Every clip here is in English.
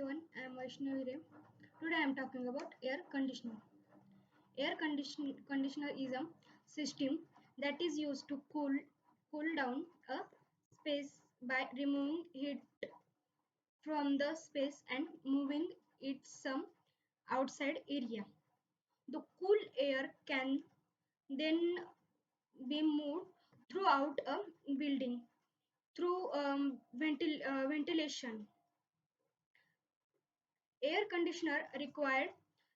everyone, I am Vaishnavi Ray. Today I am talking about air conditioner. Conditioner is a system that is used to cool down a space by removing heat from the space and moving it some outside area. The cool air can then be moved throughout a building through ventilation. Air conditioner required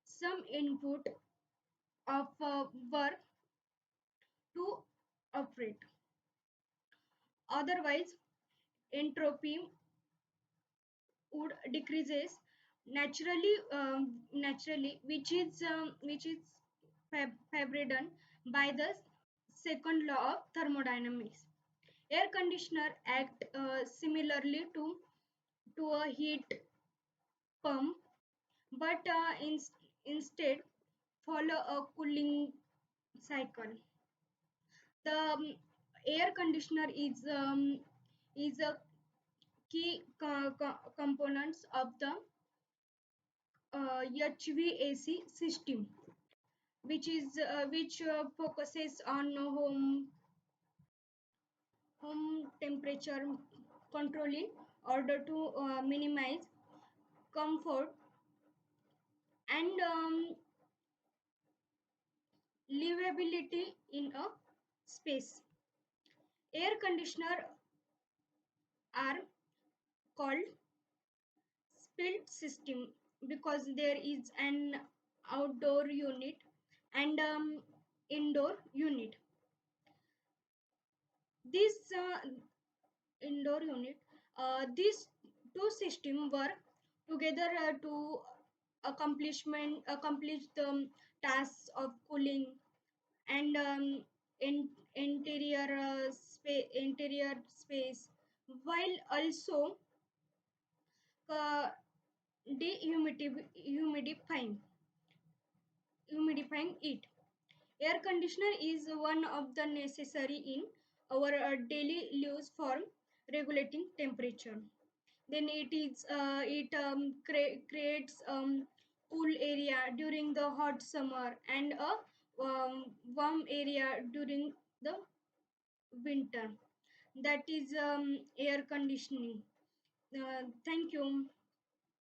some input of work to operate. Otherwise, entropy would decreases naturally, which is forbidden by the second law of thermodynamics. Air conditioner act similarly to a heat pump, but instead follow a cooling cycle. The air conditioner is a key components of the HVAC system, which focuses on home temperature control in order to minimize comfort and livability in a space. Air conditioner are called split system because there is an outdoor unit and indoor unit. This indoor unit, these two systems work together to accomplish the tasks of cooling and interior space while also uh, dehumidifying it. Air conditioner is one of the necessary in our daily use for regulating temperature. Then it creates cool area during the hot summer and a warm area during the winter. That is air conditioning. Thank you.